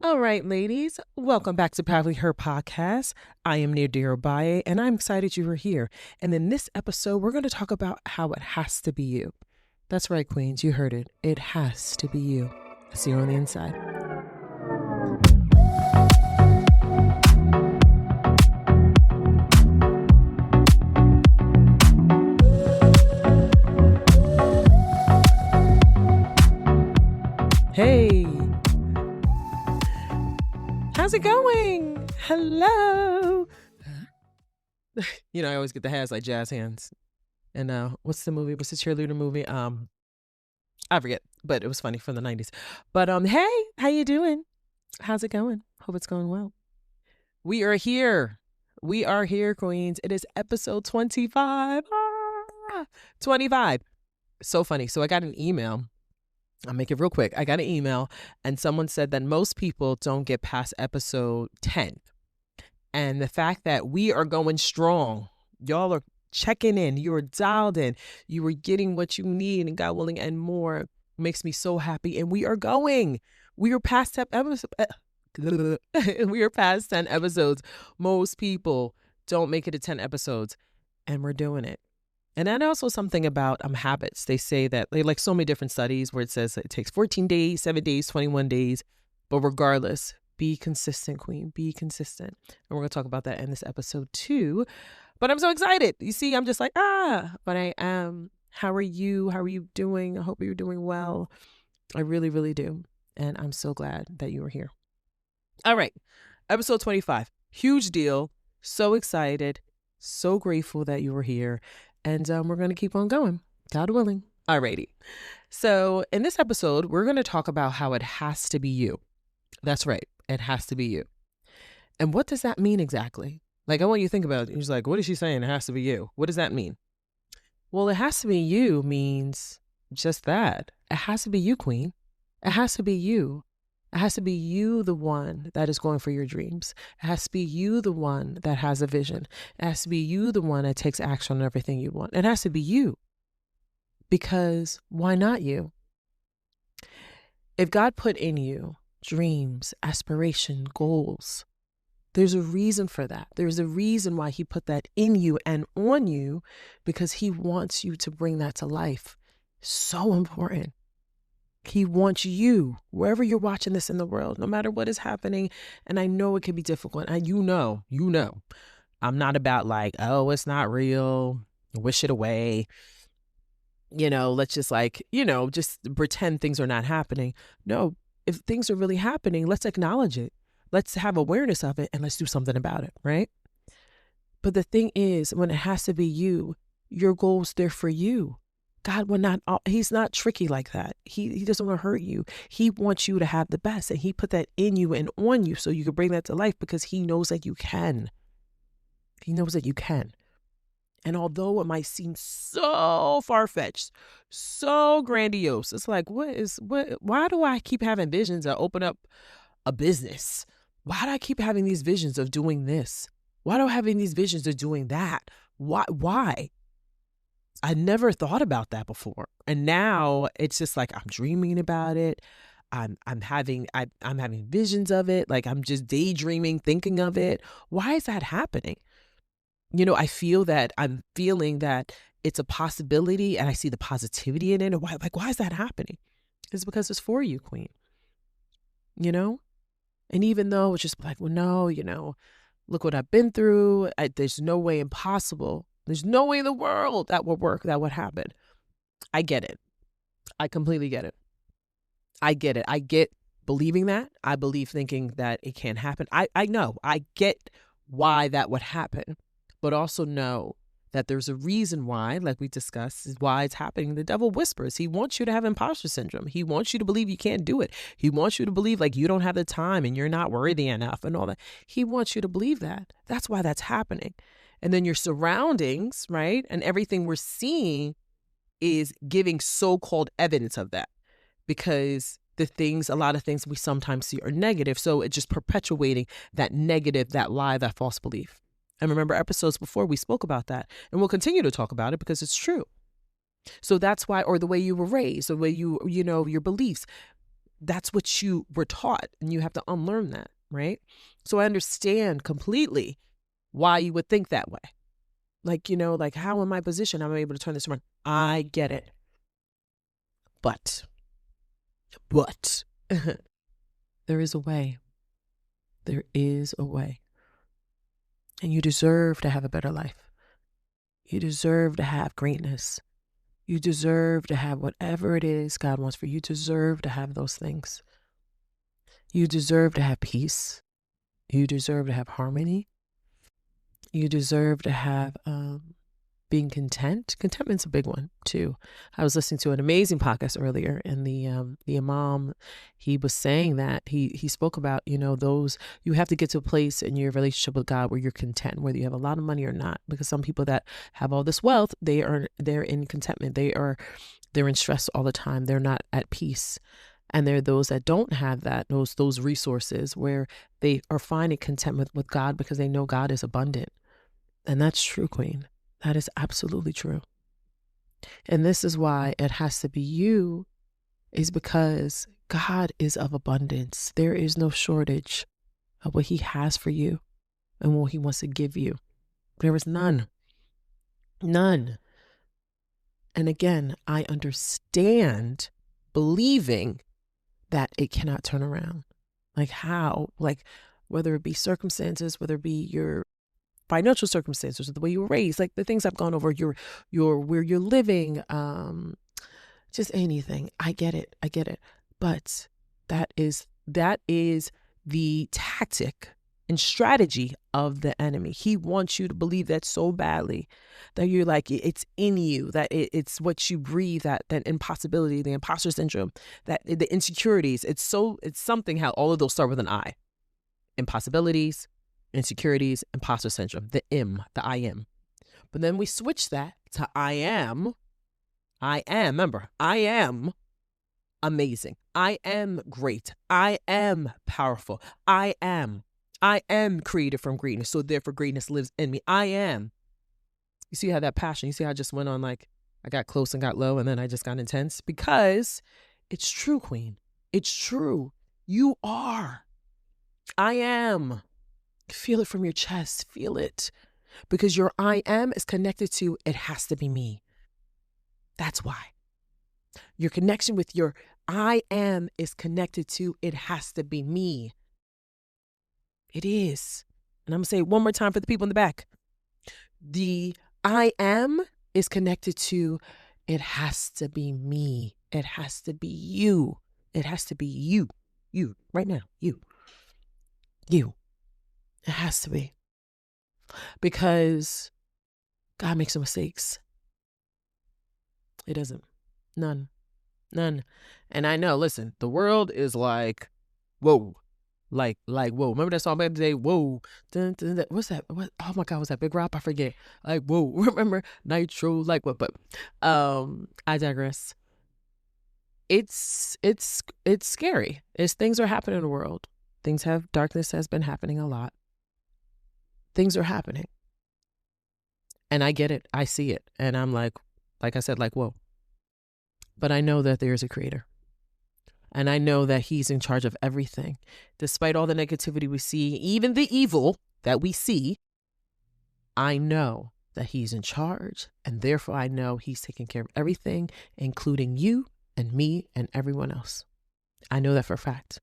All right, ladies, welcome back to Proudly Her podcast. I am Nadira Baye, and I'm excited you are here. And in this episode, we're going to talk about how it has to be you. That's right, queens, you heard it. It has to be you. I see you on the inside. Hey. How's it going? Hello. I always get the hands like jazz hands. And what's the movie? What's the cheerleader movie? I forget, but it was funny from the 90s. But hey, how you doing? How's it going? Hope it's going well. We are here. We are here, queens. It is episode 25. 25. So funny. So I got an email. I'll make it real quick. I got an email and someone said that most people don't get past episode 10. And the fact that we are going strong, y'all are checking in, you are dialed in, you are getting what you need and God willing and more makes me so happy. And we are going. We are past 10 episodes. We are past 10 episodes. Most people don't make it to 10 episodes and we're doing it. And then also something about habits. They say that they like so many different studies where it says it takes 14 days, 7 days, 21 days. But regardless, be consistent, queen. Be consistent. And we're going to talk about that in this episode too. But I'm so excited. You see, I'm just like, but I am. How are you? How are you doing? I hope you're doing well. I really, really do. And I'm so glad that you are here. All right. Episode 25. Huge deal. So excited. So grateful that you were here. And we're going to keep on going, God willing. Alrighty. So in this episode, we're going to talk about how it has to be you. That's right. It has to be you. And what does that mean exactly? Like, I want you to think about it. You're like, what is she saying? It has to be you. What does that mean? Well, it has to be you means just that. It has to be you, queen. It has to be you. It has to be you, the one that is going for your dreams. It has to be you, the one that has a vision. It has to be you, the one that takes action on everything you want. It has to be you. Because why not you? If God put in you dreams, aspiration, goals, there's a reason for that. There's a reason why he put that in you and on you, because he wants you to bring that to life. So important. He wants you, wherever you're watching this in the world, no matter what is happening. And I know it can be difficult. And you know, I'm not about like, oh, it's not real. Wish it away. Let's just just pretend things are not happening. No, if things are really happening, let's acknowledge it. Let's have awareness of it and let's do something about it, right? But the thing is, when it has to be you, your goal's there for you. God will not, he's not tricky like that. He doesn't want to hurt you. He wants you to have the best, and he put that in you and on you so you can bring that to life because he knows that you can. He knows that you can. And although it might seem so far-fetched, so grandiose, it's like, why do I keep having visions that open up a business? Why do I keep having these visions of doing this? Why do I have these visions of doing that? Why? I never thought about that before. And now it's just like I'm dreaming about it. I'm having visions of it. Like I'm just daydreaming, thinking of it. Why is that happening? I feel that I'm feeling that it's a possibility and I see the positivity in it. And why is that happening? It's because it's for you, queen. And even though it's just like, well, no, look what I've been through. There's no way impossible. There's no way in the world that would work, that would happen. I get it. I completely get it. I get it. I get believing that. I believe thinking that it can't happen. I know. I get why that would happen, but also know that there's a reason why, like we discussed, is why it's happening. The devil whispers. He wants you to have imposter syndrome. He wants you to believe you can't do it. He wants you to believe like you don't have the time and you're not worthy enough and all that. He wants you to believe that. That's why that's happening. And then your surroundings, right? And everything we're seeing is giving so-called evidence of that, because a lot of things we sometimes see are negative. So it's just perpetuating that negative, that lie, that false belief. And remember episodes before we spoke about that, and we'll continue to talk about it because it's true. So that's why, or the way you were raised, the way your beliefs, that's what you were taught, and you have to unlearn that, right? So I understand completely why you would think that way. Like, like, how in my position I'm able to turn this around? I get it. But there is a way. There is a way. And you deserve to have a better life. You deserve to have greatness. You deserve to have whatever it is God wants for you. You deserve to have those things. You deserve to have peace. You deserve to have harmony. You deserve to have being content. Contentment's a big one too. I was listening to an amazing podcast earlier, and the imam, he was saying that he spoke about, those, you have to get to a place in your relationship with God where you're content, whether you have a lot of money or not. Because some people that have all this wealth, they're in contentment. They're in stress all the time. They're not at peace. And there are those that don't have that, those resources, where they are finding contentment with God because they know God is abundant. And that's true, Queen. That is absolutely true. And this is why it has to be you, is because God is of abundance. There is no shortage of what he has for you and what he wants to give you. There is none. None. And again, I understand believing that it cannot turn around. Like how? Like whether it be circumstances, whether it be your financial circumstances, or the way you were raised, like the things I've gone over, your where you're living, just anything. I get it. But that is the tactic and strategy of the enemy. He wants you to believe that so badly that you're like, it's in you, that it's what you breathe, that impossibility, the imposter syndrome, that the insecurities. It's something how all of those start with an I. Impossibilities, insecurities, imposter syndrome, the I am. But then we switch that to I am. Remember, I am amazing. I am great. I am powerful. I am created from greatness. So therefore greatness lives in me. I am. You see how that passion, you see how I just went on, like I got close and got low and then I just got intense? Because it's true, Queen. It's true. You are. I am. Feel it from your chest. Feel it. Because your I am is connected to, it has to be me. That's why. Your connection with your I am is connected to, it has to be me. It is. And I'm going to say it one more time for the people in the back. The I am is connected to, it has to be me. It has to be you. It has to be you. You, right now. You. It has to be. Because God makes no mistakes. It doesn't. None. And I know, listen, the world is like, whoa. Like, whoa. Remember that song back in the day? Whoa. Dun, dun, dun. What's that? What? Oh my God, was that Big Rock? I forget. Like, whoa. Remember Nitro? Like what? But I digress. It's scary. Things are happening in the world. Darkness has been happening a lot. Things are happening. And I get it. I see it. And I'm like I said, like, whoa. But I know that there is a creator. And I know that he's in charge of everything. Despite all the negativity we see, even the evil that we see, I know that he's in charge. And therefore, I know he's taking care of everything, including you and me and everyone else. I know that for a fact.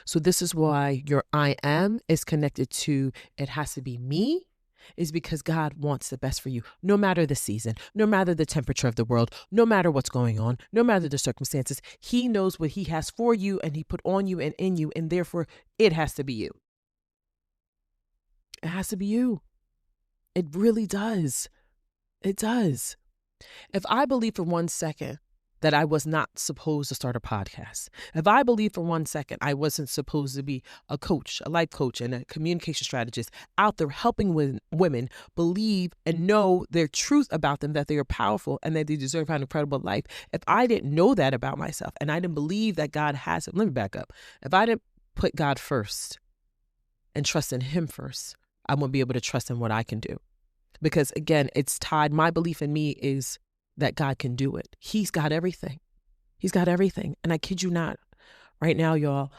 So this is why your I am is connected to, it has to be me, is because God wants the best for you, no matter the season, no matter the temperature of the world, no matter what's going on, no matter the circumstances. He knows what he has for you, and he put on you and in you, and therefore it has to be you. It has to be you. It really does. It does. If I believe for 1 second that I was not supposed to start a podcast, if I believe for 1 second I wasn't supposed to be a coach, a life coach, and a communication strategist out there helping women believe and know their truth about them, that they are powerful and that they deserve an incredible life. If I didn't know that about myself and I didn't believe that God has it, let me back up. If I didn't put God first and trust in him first, I won't be able to trust in what I can do. Because again, it's tied, my belief in me is that God can do it. He's got everything. He's got everything. And I kid you not, Right now, y'all,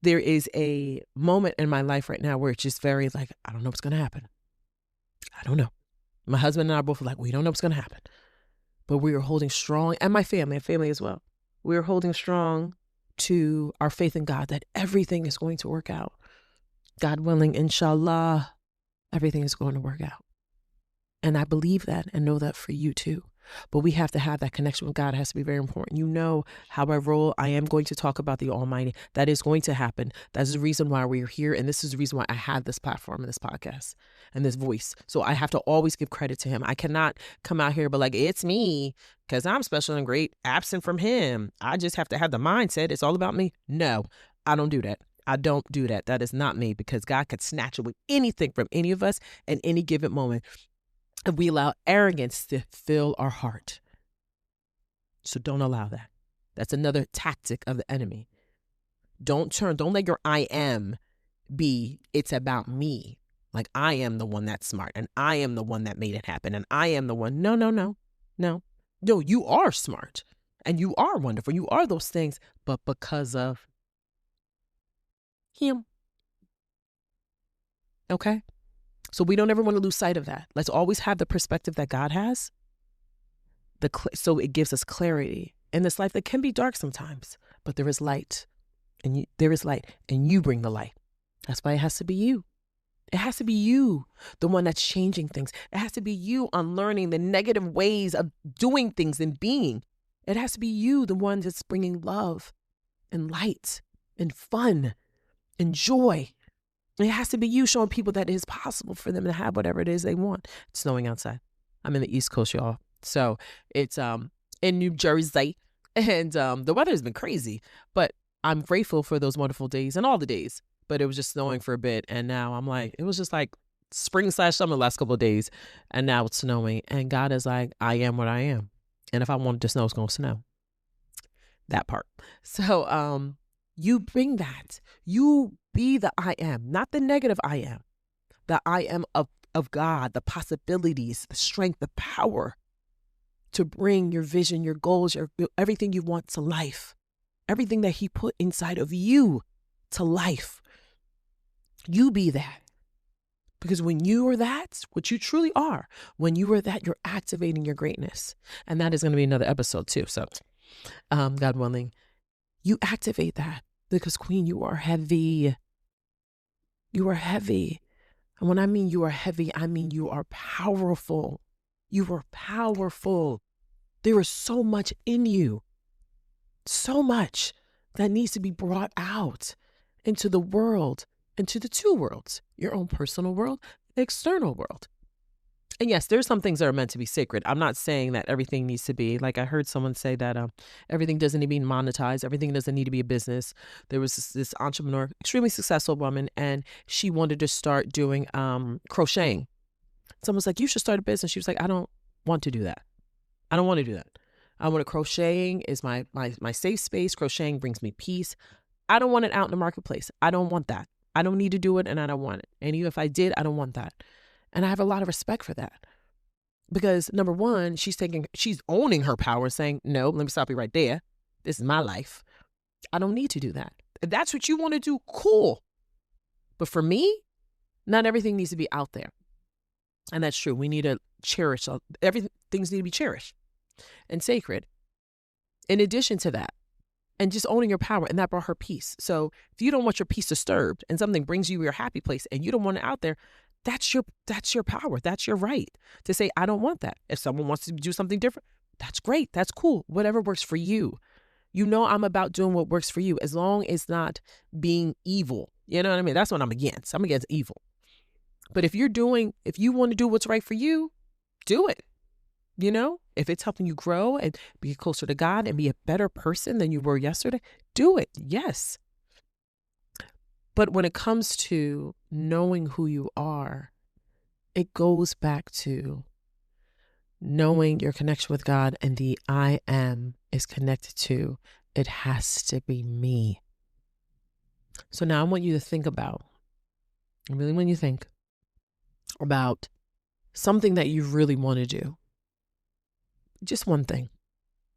there is a moment in my life right now where it's just very like, I don't know what's going to happen. I don't know. My husband and I are both like, we don't know what's going to happen. But we are holding strong, and my family as well. We are holding strong to our faith in God that everything is going to work out. God willing, inshallah, everything is going to work out. And I believe that and know that for you too. But we have to have that connection with God. It has to be very important. You know how I roll. I am going to talk about the Almighty. That is going to happen. That's the reason why we're here. And this is the reason why I have this platform and this podcast and this voice. So I have to always give credit to him. I cannot come out here but like, it's me because I'm special and great, absent from him. I just have to have the mindset. It's all about me. No, I don't do that. I don't do that. That is not me, because God could snatch away anything from any of us at any given moment if we allow arrogance to fill our heart. So don't allow that. That's another tactic of the enemy. Don't let your I am be, it's about me. Like I am the one that's smart and I am the one that made it happen and I am the one. No, you are smart and you are wonderful. You are those things, but because of him. Okay? So we don't ever want to lose sight of that. Let's always have the perspective that God has. So it gives us clarity in this life that can be dark sometimes, but there is light, and there is light, and you bring the light. That's why it has to be you. It has to be you, the one that's changing things. It has to be you unlearning the negative ways of doing things and being. It has to be you, the one that's bringing love and light and fun and joy. It has to be you showing people that it is possible for them to have whatever it is they want. It's snowing outside. I'm in the East Coast, y'all. So it's in New Jersey, and the weather has been crazy. But I'm grateful for those wonderful days and all the days. But it was just snowing for a bit, and now I'm like, it was just like spring/summer the last couple of days, and now it's snowing. And God is like, I am what I am, and if I want it to snow, it's gonna snow. That part. So you bring that. You be the I am, not the negative I am. The I am of God, the possibilities, the strength, the power to bring your vision, your goals, everything you want to life. Everything that he put inside of you to life. You be that. Because when you are that, what you truly are, when you are that, you're activating your greatness. And that is going to be another episode too. So God willing, you activate that. Because Queen, you are heavy. You are heavy. And when I mean you are heavy, I mean you are powerful. You are powerful. There is so much in you. So much that needs to be brought out into the world, into the two worlds, your own personal world, the external world. And yes, there's some things that are meant to be sacred. I'm not saying that everything needs to be, like I heard someone say that everything doesn't need to be monetized. Everything doesn't need to be a business. There was this entrepreneur, extremely successful woman, and she wanted to start doing crocheting. Someone's like, you should start a business. She was like, I don't want to do that. I don't want to do that. I want to, crocheting is my safe space. Crocheting brings me peace. I don't want it out in the marketplace. I don't want that. I don't need to do it, and I don't want it. And even if I did, I don't want that. And I have a lot of respect for that. Because number one, she's owning her power, saying, no, let me stop you right there. This is my life. I don't need to do that. If that's what you want to do, cool. But for me, not everything needs to be out there. And that's true. We need to cherish. Things need to be cherished and sacred. In addition to that, and just owning your power, and that brought her peace. So if you don't want your peace disturbed and something brings you your happy place and you don't want it out there, that's your power. That's your right to say, I don't want that. If someone wants to do something different, that's great. That's cool. Whatever works for you. You know, I'm about doing what works for you, as long as it's not being evil. You know what I mean? That's what I'm against. I'm against evil. But if you want to do what's right for you, do it. You know, if it's helping you grow and be closer to God and be a better person than you were yesterday, do it. Yes. But when it comes to knowing who you are, it goes back to knowing your connection with God, and the I am is connected to, it has to be me. So now I want you to think about, really when you think about something that you really want to do, just one thing.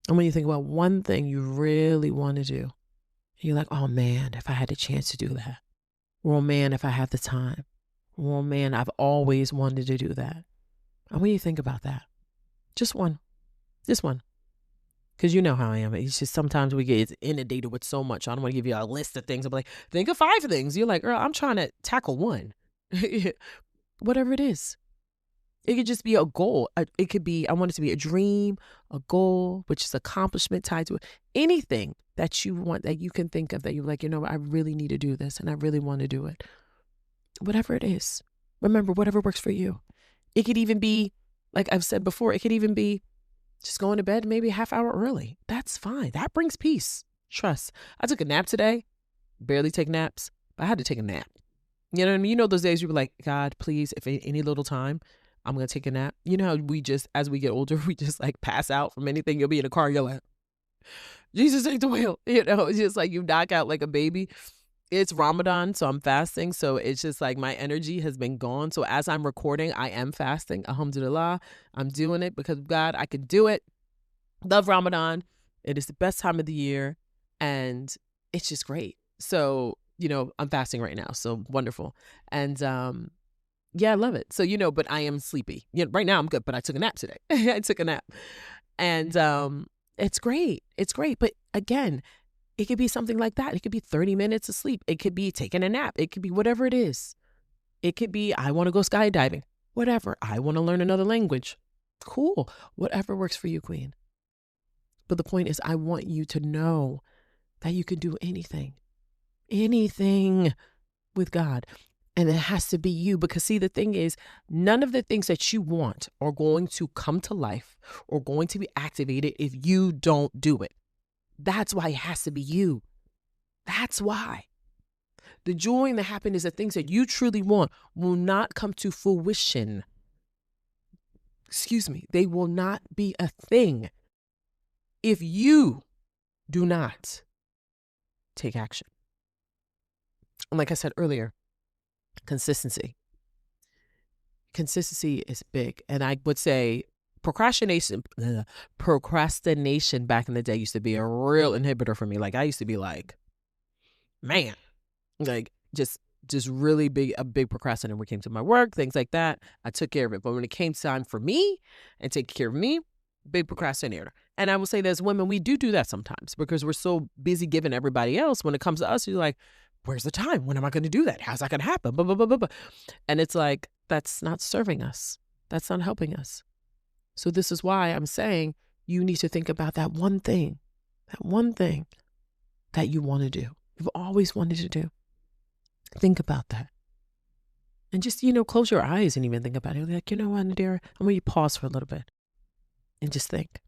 And when you think about one thing you really want to do, You're like, oh man, if I had the chance to do that. Or, oh man, if I had the time. Or, oh man, I've always wanted to do that. I want you to think about that. Just one. Just one. Because you know how I am. It's just sometimes we get inundated with so much. I don't want to give you a list of things. I'm like, think of 5 things. You're like, girl, I'm trying to tackle one. Whatever it is. It could just be a goal. It could be, I want it to be a dream, a goal, which is accomplishment tied to it. Anything that you want, that you can think of, that you're like, you know what, I really need to do this and I really want to do it. Whatever it is. Remember, whatever works for you. It could even be, like I've said before, it could even be just going to bed maybe a half hour early. That's fine. That brings peace. Trust. I took a nap today. Barely take naps, but I had to take a nap. You know what I mean? You know those days you were like, God, please, if any little time, I'm going to take a nap. You know how we just, as we get older, we just like pass out from anything. You'll be in a car, you're like, Jesus, take the wheel. You know, it's just like you knock out like a baby. It's Ramadan, so I'm fasting. So it's just like my energy has been gone. So as I'm recording, I am fasting. Alhamdulillah. I'm doing it because God, I can do it. Love Ramadan. It is the best time of the year. And it's just great. So, you know, I'm fasting right now. So wonderful. And yeah, I love it. So, you know, but I am sleepy. You know, right now I'm good, but I took a nap today. I took a nap. And it's great. It's great. But again, it could be something like that. It could be 30 minutes of sleep. It could be taking a nap. It could be whatever it is. It could be, I want to go skydiving. Whatever. I want to learn another language. Cool. Whatever works for you, Queen. But the point is, I want you to know that you can do anything with God. And it has to be you, because see, the thing is, none of the things that you want are going to come to life or going to be activated if you don't do it. That's why it has to be you. That's why. The joy and the happiness, the things that you truly want, will not come to fruition. They will not be a thing if you do not take action. And like I said earlier, consistency. Consistency is big. And I would say procrastination back in the day used to be a real inhibitor for me. Like I used to be like, man, like just really a big procrastinator when it came to my work, things like that. I took care of it. But when it came time for me and take care of me, big procrastinator. And I will say there's women, we do that sometimes because we're so busy giving everybody else. When it comes to us, you're like, where's the time? When am I going to do that? How's that going to happen? Blah, blah, blah, blah, blah. And it's like, that's not serving us. That's not helping us. So this is why I'm saying you need to think about that one thing that you want to do. You've always wanted to do. Think about that. And just, you know, close your eyes and even think about it. Like, you know what, Nadira, I'm going to pause for a little bit and just think.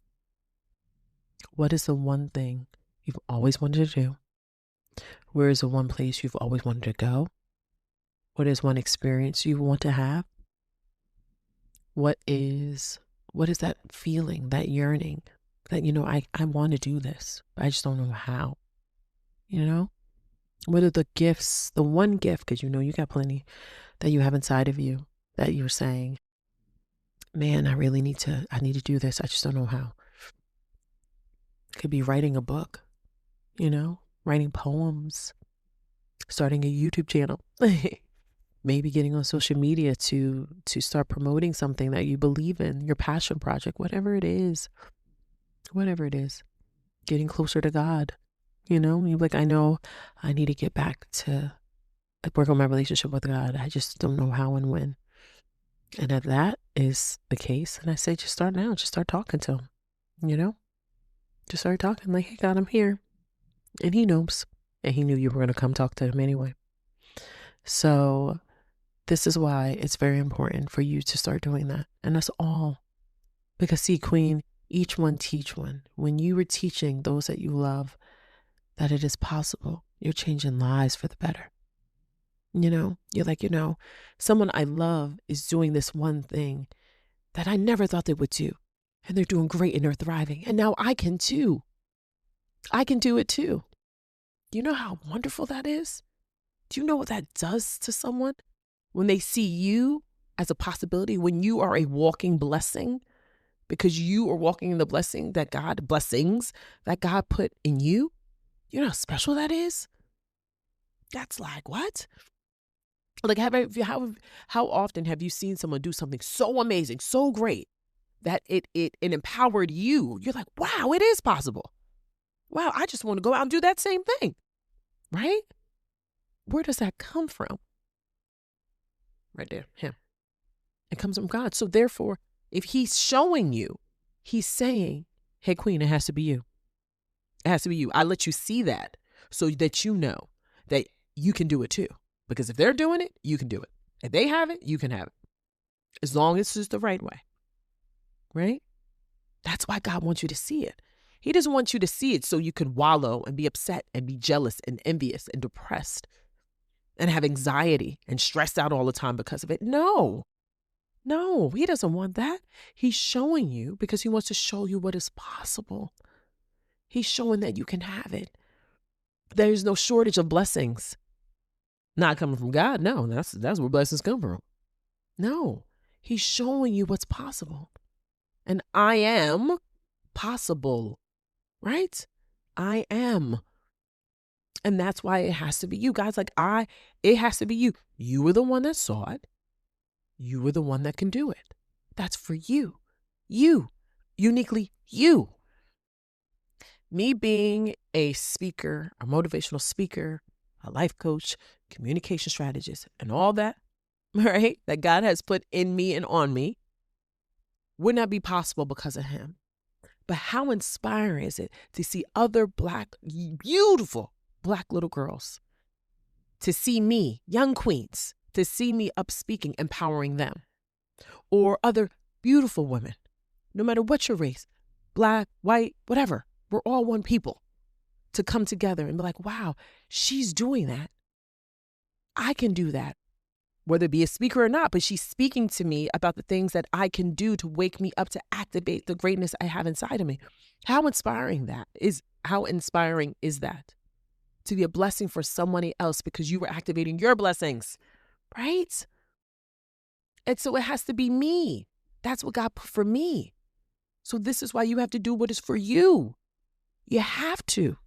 What is the one thing you've always wanted to do? Where is the one place you've always wanted to go? What is one experience you want to have? What is that feeling, that yearning, that, you know, I want to do this, but I just don't know how, you know? What are the gifts, the one gift, because you know you got plenty that you have inside of you that you're saying, man, I need to do this. I just don't know how. It could be writing a book, you know, writing poems, starting a YouTube channel, maybe getting on social media to start promoting something that you believe in, your passion project, whatever it is, getting closer to God, you know, you're like, I know I need to get back to work on my relationship with God. I just don't know how and when. And if that is the case, then I say, just start now, just start talking to him, you know, just start talking like, hey, God, I'm here. And he knows. And he knew you were going to come talk to him anyway. So this is why it's very important for you to start doing that. And that's all. Because see, Queen, each one teach one. When you were teaching those that you love that it is possible, you're changing lives for the better. You know, you're like, you know, someone I love is doing this one thing that I never thought they would do. And they're doing great and they're thriving. And now I can too. I can do it too. Do you know how wonderful that is? Do you know what that does to someone when they see you as a possibility, when you are a walking blessing, because you are walking in the blessings that God put in you? You know how special that is? That's like, what? Like, how often have you seen someone do something so amazing, so great, that it empowered you? You're like, wow, it is possible. Wow, I just want to go out and do that same thing, right? Where does that come from? Right there, him. It comes from God. So therefore, if he's showing you, he's saying, hey, queen, it has to be you. It has to be you. I let you see that so that you know that you can do it too. Because if they're doing it, you can do it. If they have it, you can have it. As long as it's the right way, right? That's why God wants you to see it. He doesn't want you to see it so you can wallow and be upset and be jealous and envious and depressed and have anxiety and stressed out all the time because of it. No, he doesn't want that. He's showing you because he wants to show you what is possible. He's showing that you can have it. There's no shortage of blessings. Not coming from God. No, that's where blessings come from. No, he's showing you what's possible. And I am possible, right? I am. And that's why it has to be you. God's like, it has to be you. You were the one that saw it. You were the one that can do it. That's for you. You. Uniquely you. Me being a speaker, a motivational speaker, a life coach, communication strategist, and all that, right, that God has put in me and on me, would not be possible because of him. But how inspiring is it to see other beautiful Black little girls, to see me, young queens, to see me up speaking, empowering them, or other beautiful women, no matter what your race, Black, white, whatever, we're all one people, to come together and be like, wow, she's doing that. I can do that, whether it be a speaker or not, but she's speaking to me about the things that I can do to wake me up, to activate the greatness I have inside of me. How inspiring is that? To be a blessing for somebody else because you were activating your blessings, right? And so it has to be me. That's what God put for me. So this is why you have to do what is for you. You have to.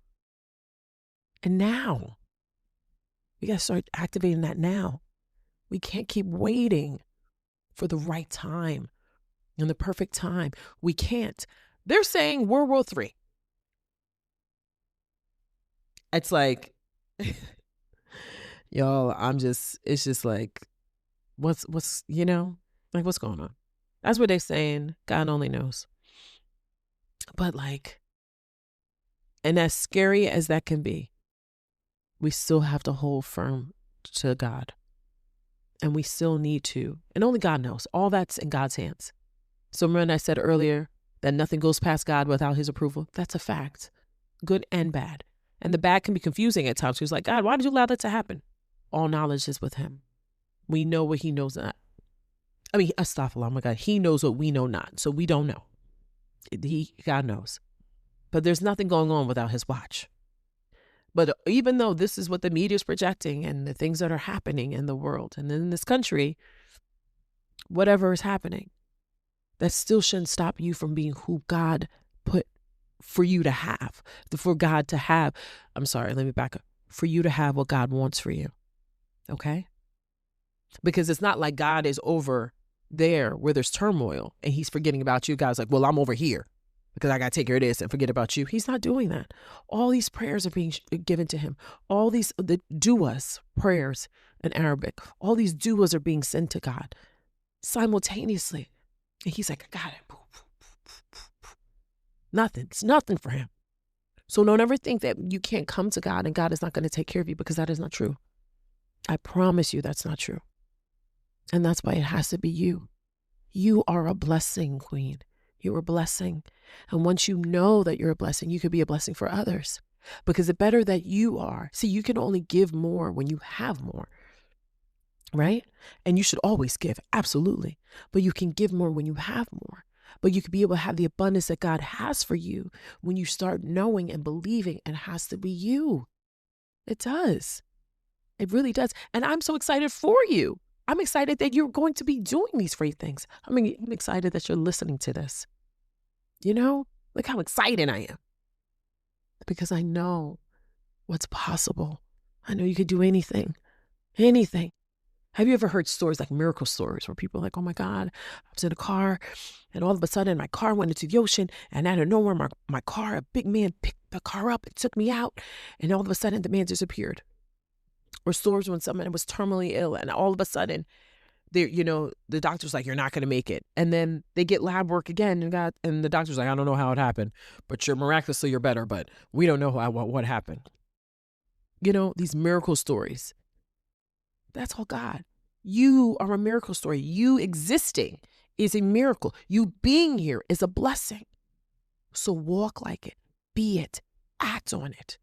And now, we got to start activating that now. We can't keep waiting for the right time and the perfect time. We can't. They're saying World War III. It's like, y'all, it's just like, what's, like, what's going on? That's what they're saying. God only knows. But like, and as scary as that can be, we still have to hold firm to God. And we still need to, and only God knows. All that's in God's hands. So remember I said earlier that nothing goes past God without his approval. That's a fact, good and bad. And the bad can be confusing at times. He was like, God, why did you allow that to happen? All knowledge is with him. We know what he knows not. I mean, astaghfirullah, oh my God, he knows what we know not. So we don't know. God knows. But there's nothing going on without his watch. But even though this is what the media is projecting and the things that are happening in the world and in this country, whatever is happening, that still shouldn't stop you from being who God put for you to have, for God to have. I'm sorry, let me back up. For you to have what God wants for you. Okay? Because it's not like God is over there where there's turmoil and he's forgetting about you. God's like, well, I'm over here because I got to take care of this and forget about you. He's not doing that. All these prayers are being given to him. All these the du'as, prayers in Arabic, all these du'as are being sent to God simultaneously. And he's like, I got it. Nothing. It's nothing for him. So don't ever think that you can't come to God and God is not going to take care of you, because that is not true. I promise you that's not true. And that's why it has to be you. You are a blessing, queen. You're a blessing. And once you know that you're a blessing, you could be a blessing for others. Because the better that you are, see, you can only give more when you have more, right? And you should always give, absolutely. But you can give more when you have more. But you could be able to have the abundance that God has for you when you start knowing and believing it has to be you. It does. It really does. And I'm so excited for you. I'm excited that you're going to be doing these great things. I mean, I'm excited that you're listening to this. You know, look how excited I am. Because I know what's possible. I know you could do anything, anything. Have you ever heard stories like miracle stories where people are like, oh my God, I was in a car and all of a sudden my car went into the ocean and out of nowhere, my car, a big man picked the car up and took me out and all of a sudden the man disappeared. Or stories when someone was terminally ill and all of a sudden the doctor's like, you're not going to make it. And then they get lab work again and the doctor's like, I don't know how it happened, but you're miraculously, you're better, but we don't know what happened. These miracle stories. That's all God. You are a miracle story. You existing is a miracle. You being here is a blessing. So walk like it, be it, act on it,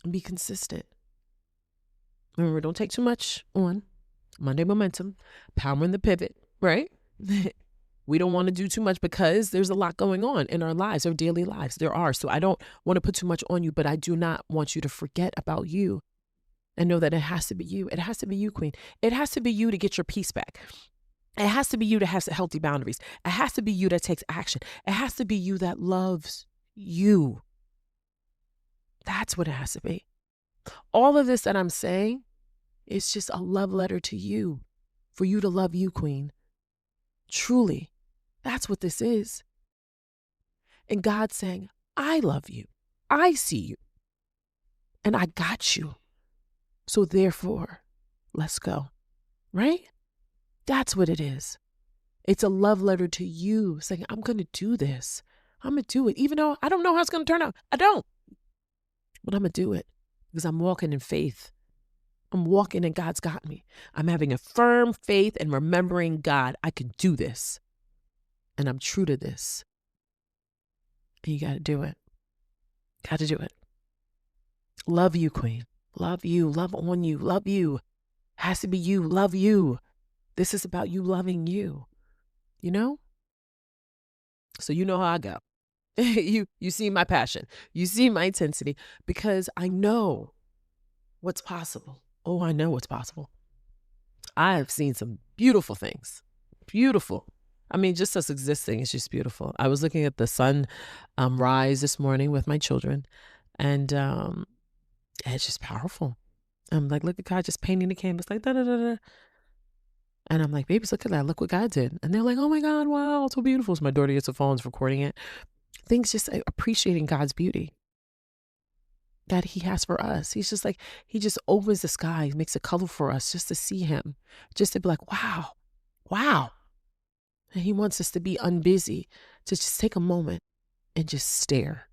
and be consistent. Remember, don't take too much on Monday momentum, powering the pivot, right? We don't want to do too much because there's a lot going on in our lives, our daily lives. There are. So I don't want to put too much on you, but I do not want you to forget about you. And know that it has to be you. It has to be you, Queen. It has to be you to get your peace back. It has to be you that has healthy boundaries. It has to be you that takes action. It has to be you that loves you. That's what it has to be. All of this that I'm saying is just a love letter to you, for you to love you, Queen. Truly, that's what this is. And God's saying, I love you. I see you. And I got you. So therefore, let's go, right? That's what it is. It's a love letter to you saying, I'm going to do this. I'm going to do it. Even though I don't know how it's going to turn out. I don't. But I'm going to do it because I'm walking in faith. I'm walking and God's got me. I'm having a firm faith and remembering God, I can do this. And I'm true to this. And you got to do it. Got to do it. Love you, Queen. Love you, love on you, love you. Has to be you, love you. This is about you loving you, So you know how I go. You see my passion. You see my intensity because I know what's possible. Oh, I know what's possible. I have seen some beautiful things. Beautiful. I mean, just us existing is just beautiful. I was looking at the sun rise this morning with my children and it's just powerful. I'm like, look at God just painting the canvas like da-da-da-da. And I'm like, babies, look at that. Look what God did. And they're like, oh my God, wow, it's so beautiful. So my daughter gets the phones recording it. Things just appreciating God's beauty that he has for us. He's just like, he just opens the sky, makes it colorful for us just to see him, just to be like, wow, wow. And he wants us to be unbusy, to just take a moment and just stare,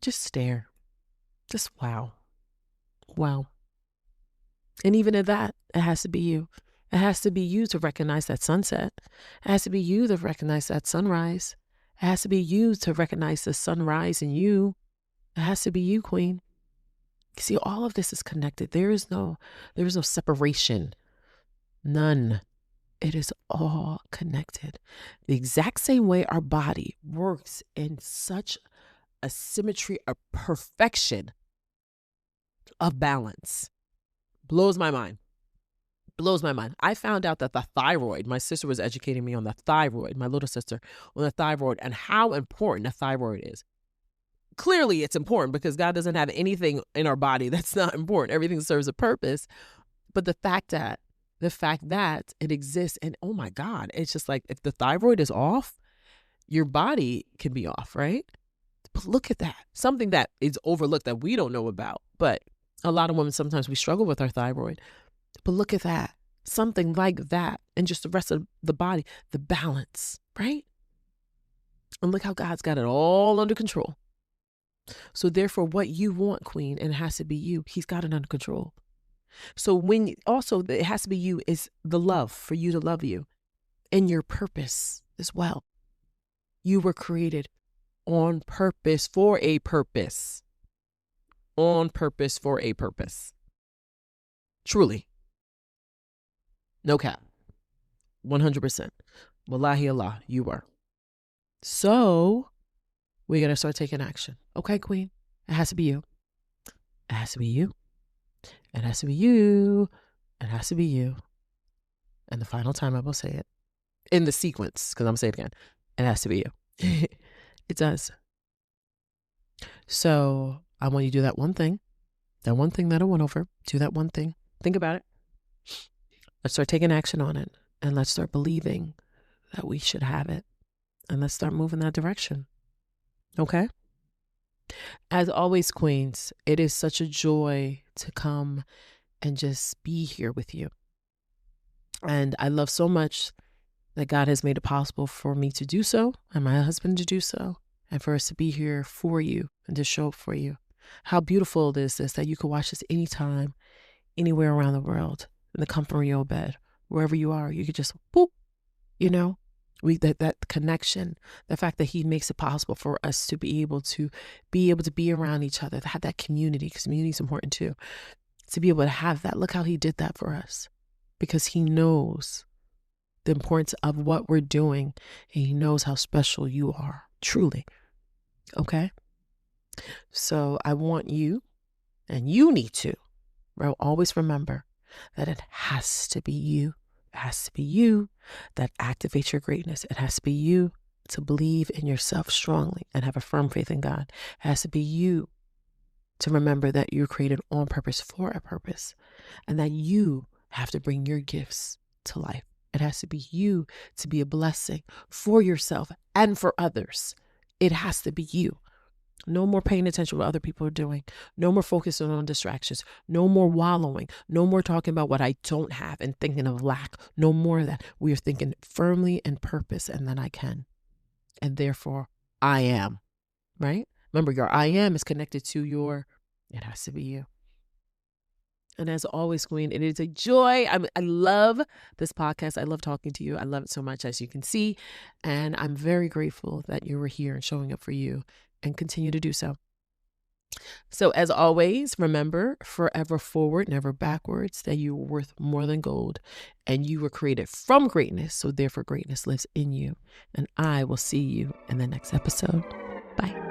just stare. Just wow. Wow. And even at that, it has to be you. It has to be you to recognize that sunset. It has to be you to recognize that sunrise. It has to be you to recognize the sunrise in you. It has to be you, Queen. You see, all of this is connected. There is no separation. None. It is all connected. The exact same way our body works in such a symmetry, a perfection of balance. Blows my mind. Blows my mind. I found out that the thyroid, my sister was educating me on the thyroid, my little sister, on the thyroid and how important the thyroid is. Clearly it's important because God doesn't have anything in our body that's not important. Everything serves a purpose. But the fact that it exists and oh my God, it's just like if the thyroid is off, your body can be off, right? But look at that. Something that is overlooked that we don't know about. But a lot of women, sometimes we struggle with our thyroid. But look at that. Something like that. And just the rest of the body, the balance, right? And look how God's got it all under control. So therefore, what you want, Queen, and it has to be you, he's got it under control. So when also it has to be you is the love, for you to love you and your purpose as well. You were created on purpose for a purpose. On purpose for a purpose. Truly. No cap. 100%. Wallahi Allah, you were. So we got to start taking action. Okay, Queen? It has to be you. It has to be you. It has to be you. It has to be you. And the final time I will say it in the sequence, because I'm going to say it again. It has to be you. It does. So I want you to do that one thing that I went over. Do that one thing. Think about it. Let's start taking action on it. And let's start believing that we should have it. And let's start moving that direction. Okay? As always, Queens, it is such a joy to come and just be here with you. And I love so much that God has made it possible for me to do so and my husband to do so, and for us to be here for you and to show up for you. How beautiful it is this, that you can watch this anytime, anywhere around the world, in the comfort of your bed, wherever you are. You could just, boop, you know, that connection, the fact that he makes it possible for us to be able to be around each other, to have that community, because community is important too, to be able to have that. Look how he did that for us, because he knows the importance of what we're doing, and he knows how special you are, truly. Okay? So I want you, and you need to, bro, always remember that it has to be you. It has to be you that activates your greatness. It has to be you to believe in yourself strongly and have a firm faith in God. It has to be you to remember that you're created on purpose for a purpose, and that you have to bring your gifts to life. It has to be you to be a blessing for yourself and for others. It has to be you. No more paying attention to what other people are doing. No more focusing on distractions. No more wallowing. No more talking about what I don't have and thinking of lack. No more of that. We are thinking firmly in purpose, and then I can. And therefore, I am. Right? Remember, your I am is connected to your, it has to be you. And as always, Queen, it is a joy. I love this podcast. I love talking to you. I love it so much, as you can see. And I'm very grateful that you were here and showing up for you, and continue to do so. So as always, remember, forever forward, never backwards, that you are worth more than gold, and you were created from greatness. So therefore greatness lives in you. And I will see you in the next episode. Bye.